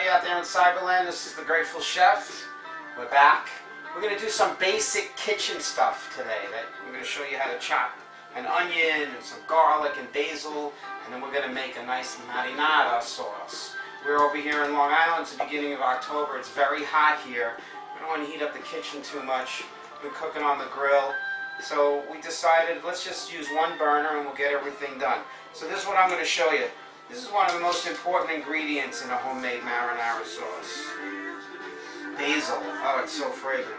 everybody out there in Cyberland. This is the Grateful Chef. We're back. We're going to do some basic kitchen stuff today. I'm going to show you how to chop an onion and some garlic and basil, and then we're going to make a nice marinara sauce. We're over here in Long Island. It's the beginning of October. It's very hot here. We don't want to heat up the kitchen too much. We're cooking on the grill. So we decided let's just use one burner and we'll get everything done. So this is what I'm going to show you. This is one of the most important ingredients in a homemade marinara sauce. Basil. Oh, it's so fragrant.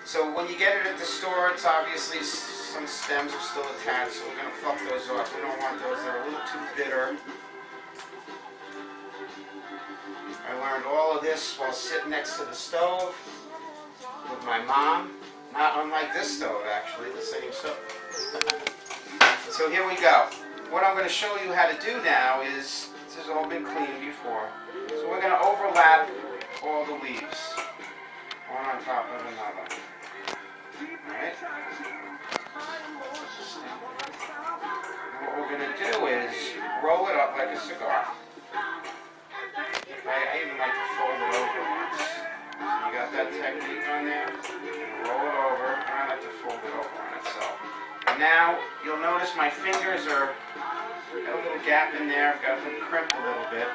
So when you get it at the store, it's obviously some stems are still attached, so we're going to pluck those off. We don't want those. They're a little too bitter. I learned all of this while sitting next to the stove with my mom. Not unlike this stove, actually, the same stove. So here we go. What I'm going to show you how to do now is, this has all been cleaned before, so we're going to overlap all the leaves, one on top of another. Alright? What we're going to do is roll it up like a cigar. Okay, I even like to fold it over once. So you got that technique on there? Roll it over, and I like to fold it over on itself. And now, you'll notice my fingers are, got a little gap in there, I've got them crimped a little bit.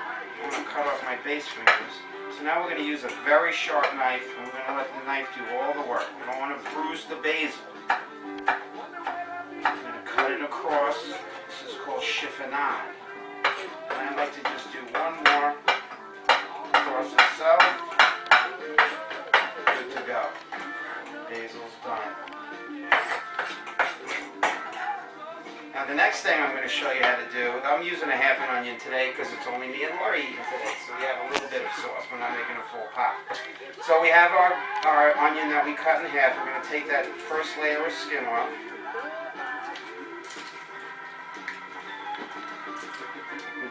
I'm going to cut off my base fingers. So now we're going to use a very sharp knife, and we're going to let the knife do all the work. We don't want to bruise the basil. I'm going to cut it across. This is called chiffonade. And I like to just do one more across itself. Good to go. Basil's done. Now the next thing I'm going to show you how to do, I'm using a half an onion today because it's only me and Laura eating today, so we have a little bit of sauce. We're not making a full pot. So we have our onion that we cut in half. We're going to take that first layer of skin off.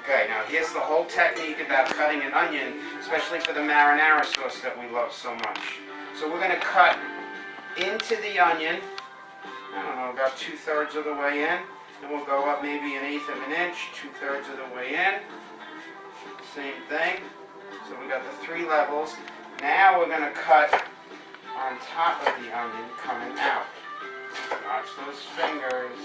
Okay, now here's the whole technique about cutting an onion, especially for the marinara sauce that we love so much. So we're going to cut into the onion, I don't know, about 2/3 of the way in. And we'll go up maybe 1/8 of an inch, 2/3 of the way in. Same thing. So we got the 3 levels. Now we're going to cut on top of the onion coming out. Watch those fingers.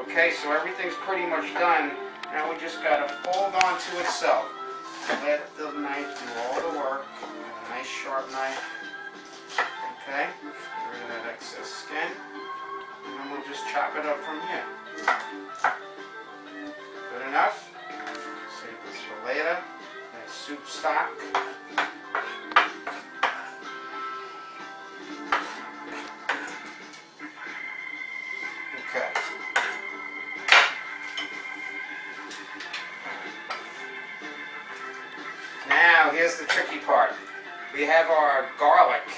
Okay, so everything's pretty much done. Now we just got to fold onto itself. Let the knife do all the work. A nice sharp knife. Okay, get rid of that excess skin. And then we'll just chop it up from here. Good enough? Save this for later. Nice soup stock. Okay. Now, here's the tricky part. We have our garlic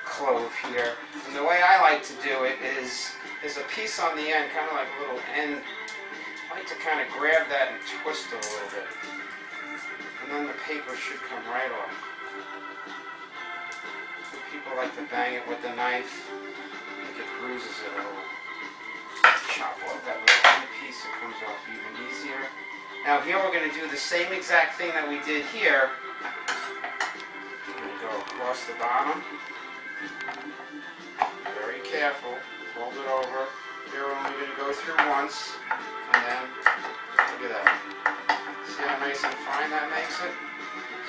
clove here. And the way I like to do it is, there's a piece on the end, kind of like a little end. I like to kind of grab that and twist it a little bit. And then the paper should come right off. Some people like to bang it with the knife. I think it bruises it a little. Chop off that little end piece, it comes off even easier. Now here we're going to do the same exact thing that we did here. We're going to go across the bottom. Very careful. Fold it over. Here we're only going to go through once. And then, look at that. See how nice and fine that makes it?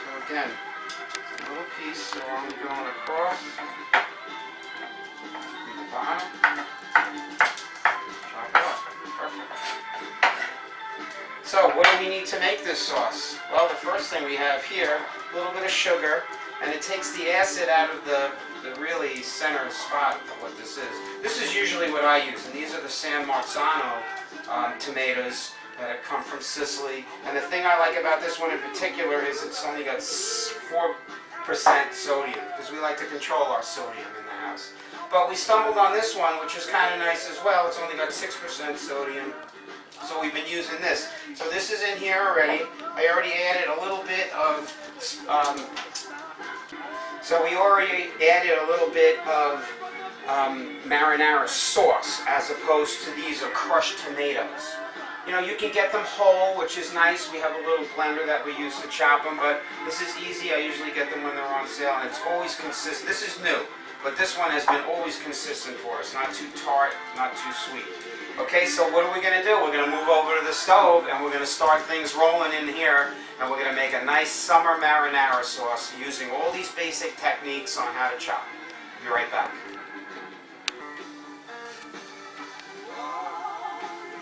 So again, it's a little piece, so we're only going across. The bottom. Chop it up. Perfect. So, what do we need to make this sauce? Well, the first thing we have here, a little bit of sugar, and it takes the acid out of the really center spot of what this is. This is usually what I use, and these are the San Marzano tomatoes that come from Sicily. And the thing I like about this one in particular is it's only got 4% sodium, because we like to control our sodium in the house. But we stumbled on this one, which is kind of nice as well. It's only got 6% sodium. So we've been using this. So this is in here already. I already added a little bit of, marinara sauce, as opposed to these are crushed tomatoes. You know, you can get them whole, which is nice. We have a little blender that we use to chop them, but this is easy. I usually get them when they're on sale, and it's always consistent. This is new, but this one has been always consistent for us. Not too tart, not too sweet. Okay, so what are we going to do? We're going to move over to the stove, and we're going to start things rolling in here, and we're going to make a nice summer marinara sauce using all these basic techniques on how to chop. Be right back.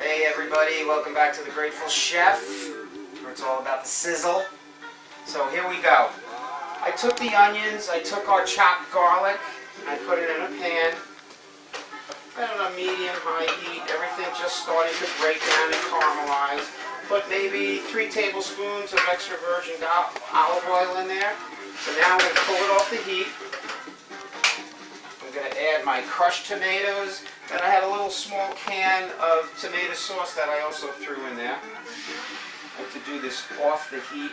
Hey everybody, welcome back to The Grateful Chef, where it's all about the sizzle. So here we go. I took the onions, I took our chopped garlic, I put it in a pan. I on a medium-high heat, everything just starting to break down and caramelize. Put maybe 3 tablespoons of extra virgin olive oil in there. So now I'm going to pull it off the heat. I'm going to add my crushed tomatoes. Then I had a little small can of tomato sauce that I also threw in there. I like to do this off the heat.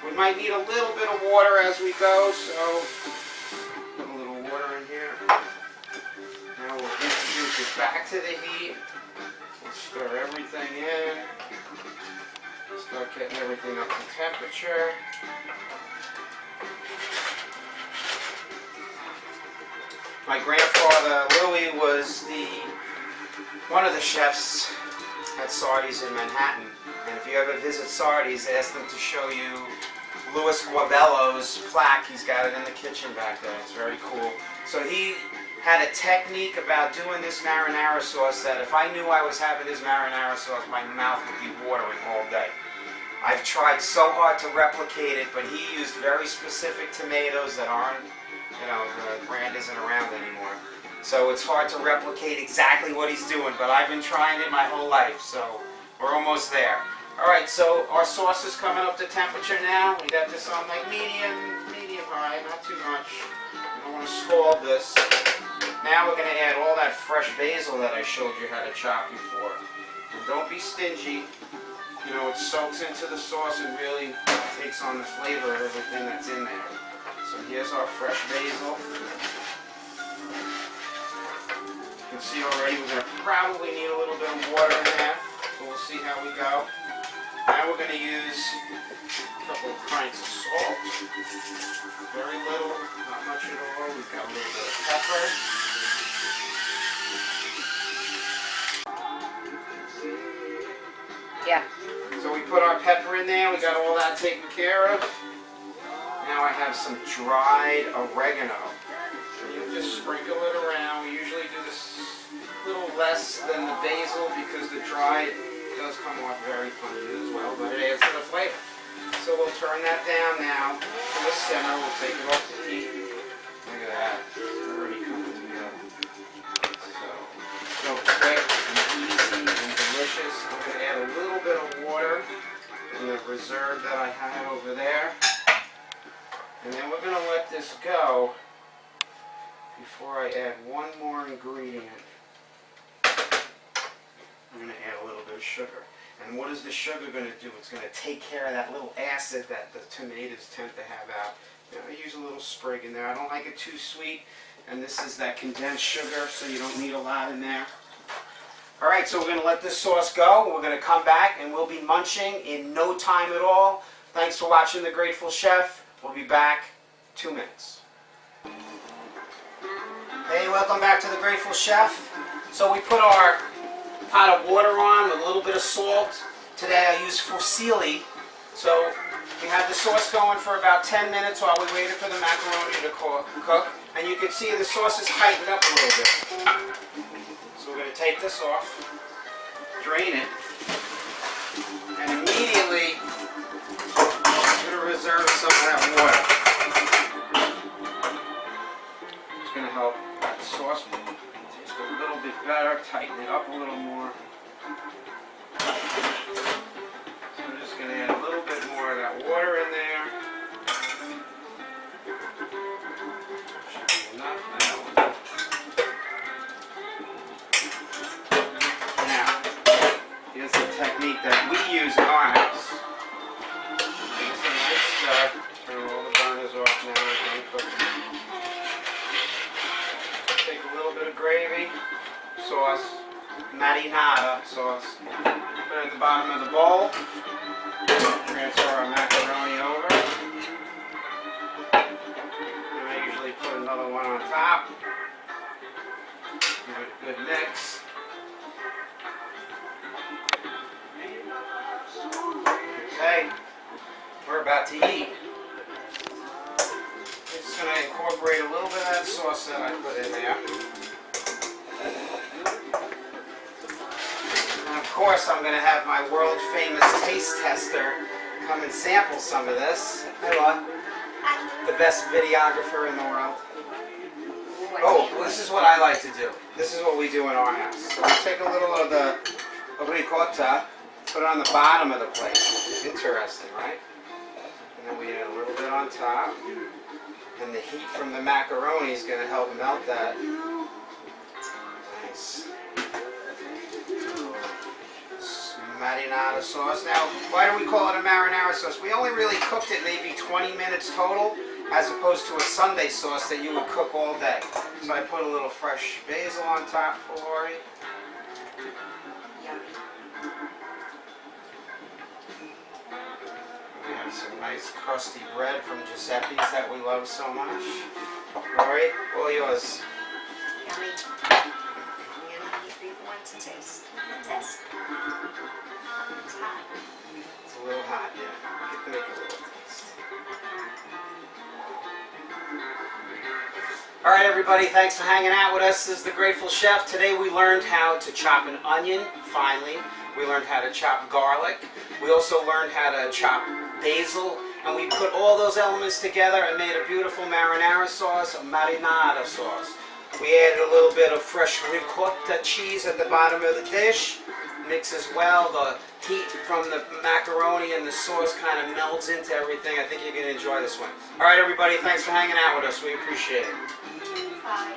We might need a little bit of water as we go, so put a little water in here. Now we'll introduce it back to the heat. We'll stir everything in. Start getting everything up to temperature. My grandfather, Louis, was one of the chefs at Sardi's in Manhattan. And if you ever visit Sardi's, ask them to show you Louis Guabello's plaque. He's got it in the kitchen back there. It's very cool. So he had a technique about doing this marinara sauce that if I knew I was having his marinara sauce, my mouth would be watering all day. I've tried so hard to replicate it, but he used very specific tomatoes that aren't, the brand isn't around anymore. So it's hard to replicate exactly what he's doing, but I've been trying it my whole life, so we're almost there. Alright, so our sauce is coming up to temperature now. We got this on like medium high, not too much. I don't want to scald this. Now we're going to add all that fresh basil that I showed you how to chop before. And don't be stingy. You know, it soaks into the sauce and really takes on the flavor of everything that's in there. So here's our fresh basil. You can see already we're going to probably need a little bit of water in there. So we'll see how we go. Now we're going to use a couple of pints of salt. Very little, not much at all. We've got a little bit of pepper. Yeah. So we put our pepper in there. We got all that taken care of. Now I have some dried oregano. So you just sprinkle it around. We usually do this a little less than the basil because the dried does come off very pungent as well, but it adds to the flavor. So we'll turn that down now to the simmer. We'll take it off the heat. Look at that. It's already coming together. So quick and easy and delicious. I'm going to add a little bit of water in the reserve that I had over there. And then we're going to let this go before I add one more ingredient. I'm going to add a little bit of sugar. And what is the sugar going to do? It's going to take care of that little acid that the tomatoes tend to have out. I use a little sprig in there. I don't like it too sweet. And this is that condensed sugar, so you don't need a lot in there. Alright, so we're going to let this sauce go. We're going to come back and we'll be munching in no time at all. Thanks for watching The Grateful Chef. We'll be back 2 minutes. Hey, welcome back to The Grateful Chef. So we put our pot of water on with a little bit of salt. Today I used fusilli. So we had the sauce going for about 10 minutes while we waited for the macaroni to cook. And you can see the sauce is heightened up a little bit. So we're going to take this off, drain it, and immediately I'm going to reserve some of that water. It's going to help the sauce taste a little bit better, tighten it up a little more. So I'm just going to add a little bit more of that water in there. Should be enough now. Now, here's the technique that we use in our house. Give us a nice stir. Marinara sauce. Put it at the bottom of the bowl. Transfer our macaroni over. And I usually put another one on top. Give it a good mix. Okay, we're about to eat. I'm just going to incorporate a little bit of that sauce that I put in there. And of course, I'm going to have my world famous taste tester come and sample some of this. Hello. The best videographer in the world. Oh, well, this is what I like to do. This is what we do in our house. So we take a little of the ricotta, put it on the bottom of the plate. Interesting, right? And then we add a little bit on top. And the heat from the macaroni is going to help melt that. Nice. Marinara sauce. Now, why do we call it a marinara sauce? We only really cooked it maybe 20 minutes total, as opposed to a Sunday sauce that you would cook all day. So I put a little fresh basil on top for Lori. We have some nice crusty bread from Giuseppe's that we love so much. Lori, all yours. Yummy. I'm gonna give you one to taste. Test. It's hot. It's a little hot, yeah. Make a little taste. All right, everybody, thanks for hanging out with us. This is The Grateful Chef. Today we learned how to chop an onion finely. We learned how to chop garlic. We also learned how to chop basil. And we put all those elements together and made a beautiful marinara sauce, a marinara sauce. We added a little bit of fresh ricotta cheese at the bottom of the dish. Mixes well. The heat from the macaroni and the sauce kind of melds into everything. I think you're going to enjoy this one. All right, everybody, thanks for hanging out with us. We appreciate it. Bye.